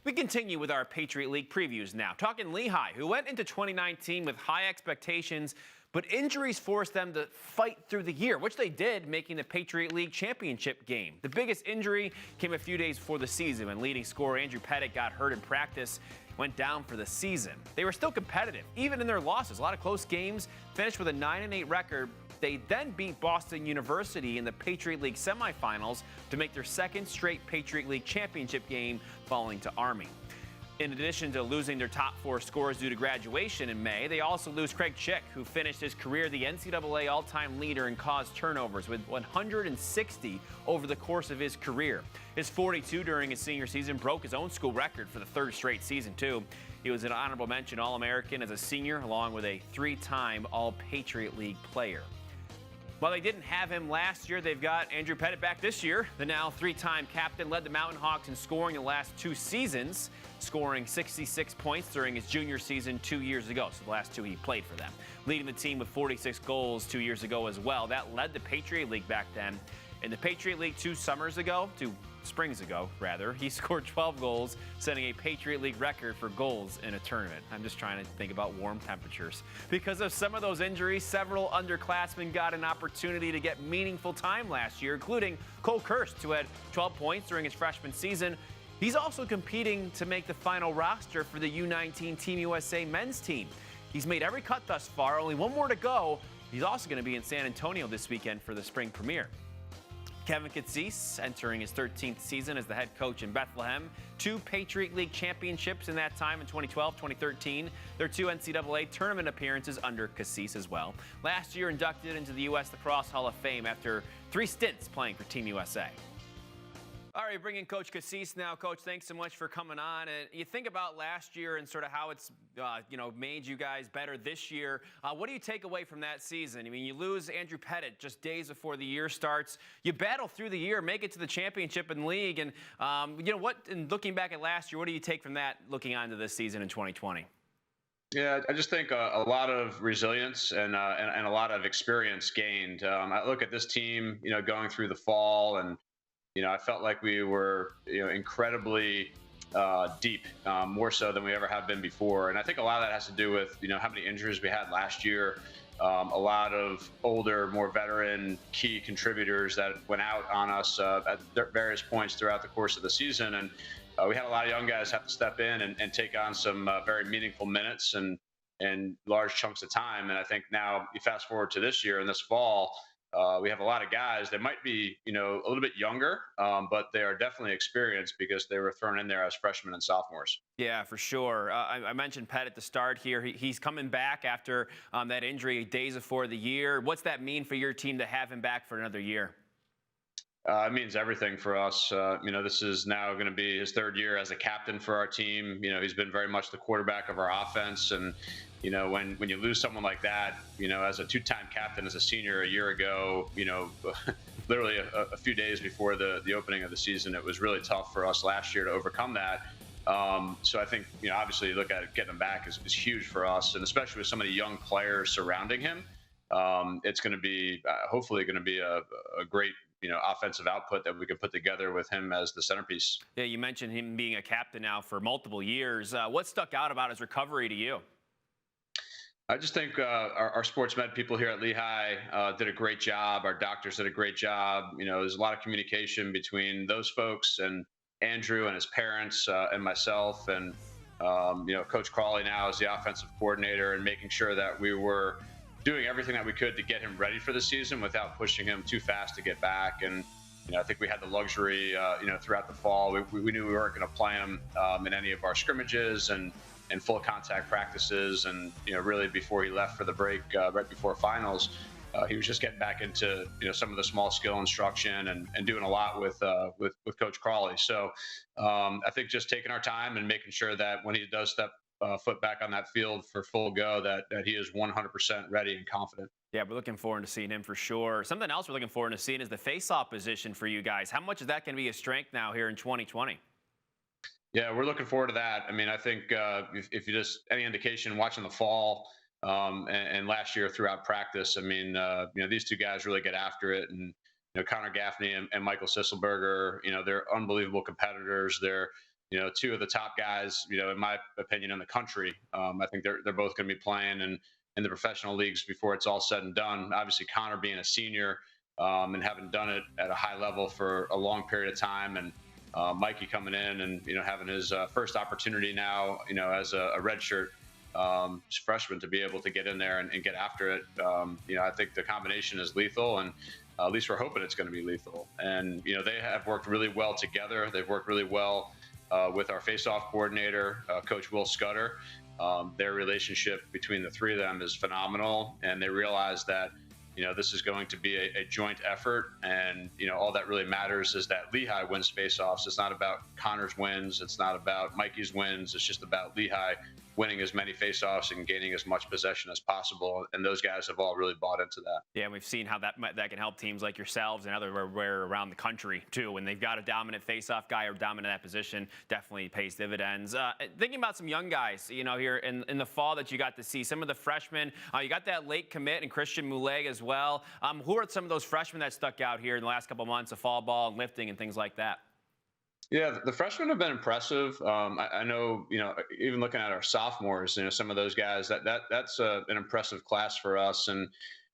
We continue with our Patriot League previews now. Talking Lehigh, who went into 2019 with high expectations, but injuries forced them to fight through the year, which they did, making the Patriot League championship game. The biggest injury came a few days before the season when leading scorer Andrew Pettit got hurt in practice, went down for the season. They were still competitive, even in their losses. A lot of close games, finished with a 9-8 record. They then beat Boston University in the Patriot League semifinals to make their second straight Patriot League championship game, falling to Army. In addition to losing their top 4 scorers due to graduation in May, they also lose Craig Chick, who finished his career the NCAA all-time leader in caused turnovers with 160 over the course of his career. His 42 during his senior season broke his own school record for the 3rd straight season, too. He was an honorable mention All-American as a senior, along with a 3-time All-Patriot League player. While they didn't have him last year, they've got Andrew Pettit back this year. The now 3-time captain led the Mountain Hawks in scoring the last 2 seasons, scoring 66 points during his junior season 2 years ago. So the last 2 he played for them. Leading the team with 46 goals 2 years ago as well. That led the Patriot League back then. In the Patriot League 2 springs ago, he scored 12 goals, setting a Patriot League record for goals in a tournament. I'm just trying to think about warm temperatures. Because of some of those injuries, several underclassmen got an opportunity to get meaningful time last year, including Cole Kirst, who had 12 points during his freshman season. He's also competing to make the final roster for the U19 Team USA men's team. He's made every cut thus far, only one more to go. He's also going to be in San Antonio this weekend for the spring premiere. Kevin Cassese entering his 13th season as the head coach in Bethlehem. 2 Patriot League championships in that time in 2012, 2013. Their 2 NCAA tournament appearances under Cassese as well. Last year inducted into the U.S. Lacrosse Hall of Fame after 3 stints playing for Team USA. All right, bring in Coach Cassese now. Coach, thanks so much for coming on. And you think about last year and sort of how it's, made you guys better this year. What do you take away from that season? I mean, you lose Andrew Pettit just days before the year starts. You battle through the year, make it to the championship and league. And, and looking back at last year, what do you take from that looking on to this season in 2020? Yeah, I just think a lot of resilience and a lot of experience gained. I look at this team, going through the fall, and I felt like we were, incredibly deep, more so than we ever have been before. And I think a lot of that has to do with, how many injuries we had last year. A lot of older, more veteran key contributors that went out on us at various points throughout the course of the season. And we had a lot of young guys have to step in and take on some very meaningful minutes and large chunks of time. And I think now you fast forward to this year and this fall, we have a lot of guys that might be, a little bit younger, but they are definitely experienced because they were thrown in there as freshmen and sophomores. Yeah, for sure. I mentioned Pettit at the start here. He's coming back after that injury days before the year. What's that mean for your team to have him back for another year? It means everything for us. This is now going to be his 3rd year as a captain for our team. He's been very much the quarterback of our offense. And, when you lose someone like that, as a 2-time captain, as a senior a year ago, literally a few days before the opening of the season, it was really tough for us last year to overcome that. So I think, obviously you look at it, getting him back is huge for us, and especially with some of the young players surrounding him. It's going to be hopefully going to be a great offensive output that we can put together with him as the centerpiece. Yeah, you mentioned him being a captain now for multiple years. What stuck out about his recovery to you? I just think our sports med people here at Lehigh did a great job. Our doctors did a great job. There's a lot of communication between those folks and Andrew and his parents and myself. And, Coach Crawley now is the offensive coordinator, and making sure that we were doing everything that we could to get him ready for the season without pushing him too fast to get back. And, I think we had the luxury, throughout the fall. We knew we weren't going to play him in any of our scrimmages and full contact practices. And, really before he left for the break, right before finals, he was just getting back into, some of the small skill instruction and doing a lot with Coach Crawley. So I think just taking our time and making sure that when he does step foot back on that field for full go, that he is 100% ready and confident. Yeah, we're looking forward to seeing him for sure. Something else we're looking forward to seeing is the face-off position for you guys. How much is that going to be a strength now here in 2020? Yeah, we're looking forward to that. I mean, I think if you just any indication watching the fall and last year throughout practice, I mean, these 2 guys really get after it. And, Connor Gaffney and Michael Sisselberger, they're unbelievable competitors. They're two of the top guys, in my opinion, in the country. I think they're both going to be playing in the professional leagues before it's all said and done. Obviously, Connor being a senior and having done it at a high level for a long period of time, and Mikey coming in and having his first opportunity now, as a redshirt freshman to be able to get in there and get after it. I think the combination is lethal, and at least we're hoping it's going to be lethal. And they have worked really well together. They've worked really well with our Faceoff coordinator, Coach Will Scudder. Their relationship between the three of them is phenomenal, and they realize that this is going to be a joint effort, and all that really matters is that Lehigh wins faceoffs. It's not about Connor's wins. It's not about Mikey's wins. It's just about Lehigh winning as many faceoffs and gaining as much possession as possible. And those guys have all really bought into that. Yeah, and we've seen how that can help teams like yourselves and everywhere around the country too. When they've got a dominant faceoff guy or dominant that position, definitely pays dividends. Thinking about some young guys, here in the fall that you got to see, some of the freshmen. You got that late commit and Christian Moulet as well. Who are some of those freshmen that stuck out here in the last couple of months of fall ball and lifting and things like that? Yeah, the freshmen have been impressive. I know, even looking at our sophomores, some of those guys that's an impressive class for us. And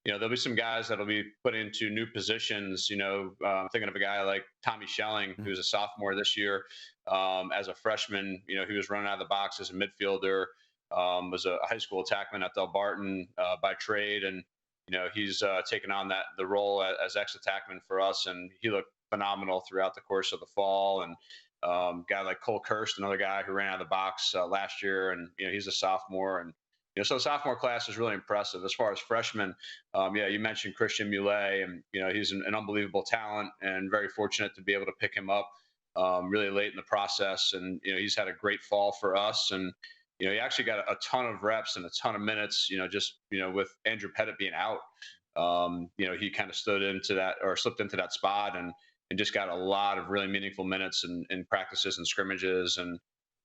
there'll be some guys that'll be put into new positions. Thinking of a guy like Tommy Schelling, who's a sophomore this year. As a freshman, he was running out of the box as a midfielder. Was a high school attackman at Del Barton by trade, and he's taken on the role as ex-attackman for us, and he looked phenomenal throughout the course of the fall. And guy like Cole Kirst, another guy who ran out of the box last year, and he's a sophomore. And so the sophomore class is really impressive. As far as freshmen, you mentioned Christian Moulet, and he's an unbelievable talent, and very fortunate to be able to pick him up really late in the process. And he's had a great fall for us, and he actually got a ton of reps and a ton of minutes. With Andrew Pettit being out, he kind of stood into that, or slipped into that spot, and just got a lot of really meaningful minutes in practices and scrimmages. And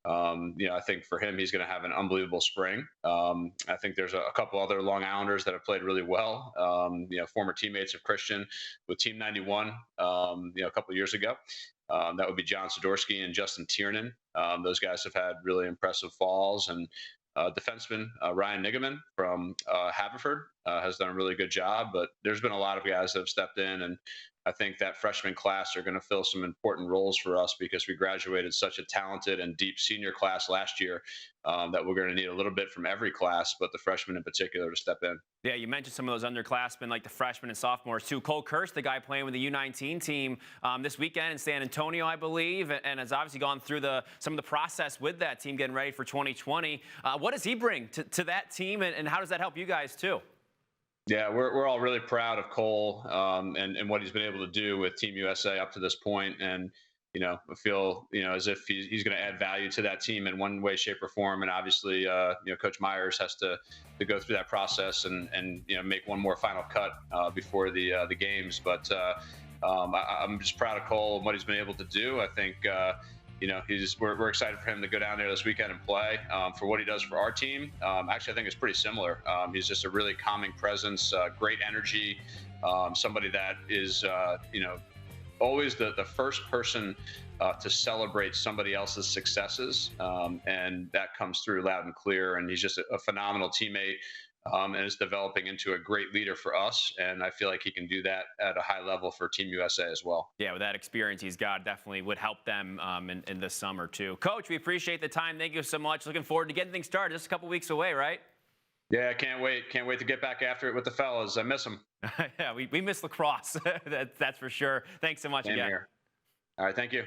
I think for him, he's going to have an unbelievable spring. I think there's a couple other Long Islanders that have played really well. Former teammates of Christian with Team 91, a couple of years ago. That would be John Sidorsky and Justin Tiernan. Those guys have had really impressive falls. And defenseman Ryan Nigaman from Haverford has done a really good job. But there's been a lot of guys that have stepped in, and I think that freshman class are going to fill some important roles for us, because we graduated such a talented and deep senior class last year that we're going to need a little bit from every class, but the freshmen in particular, to step in. Yeah, you mentioned some of those underclassmen, like the freshmen and sophomores too. Cole Kirst, the guy playing with the U19 team this weekend in San Antonio, I believe, and has obviously gone through some of the process with that team getting ready for 2020. What does he bring to that team, and how does that help you guys too? Yeah, we're all really proud of Cole and what he's been able to do with Team USA up to this point. And, I feel, as if he's going to add value to that team in one way, shape, or form. And obviously, Coach Myers has to go through that process and make one more final cut before the games. But I'm just proud of Cole and what he's been able to do. I think, we're excited for him to go down there this weekend and play. For what he does for our team, actually, I think it's pretty similar. He's just a really calming presence, great energy, somebody that is, always the first person to celebrate somebody else's successes, and that comes through loud and clear. And he's just a phenomenal teammate. And is developing into a great leader for us. And I feel like he can do that at a high level for Team USA as well. Yeah, with that experience he's got, definitely would help them in this summer too. Coach, we appreciate the time. Thank you so much. Looking forward to getting things started. Just a couple weeks away, right? Yeah, I can't wait. Can't wait to get back after it with the fellas. I miss them. Yeah, we miss lacrosse. That's for sure. Thanks so much again. Here. All right, thank you.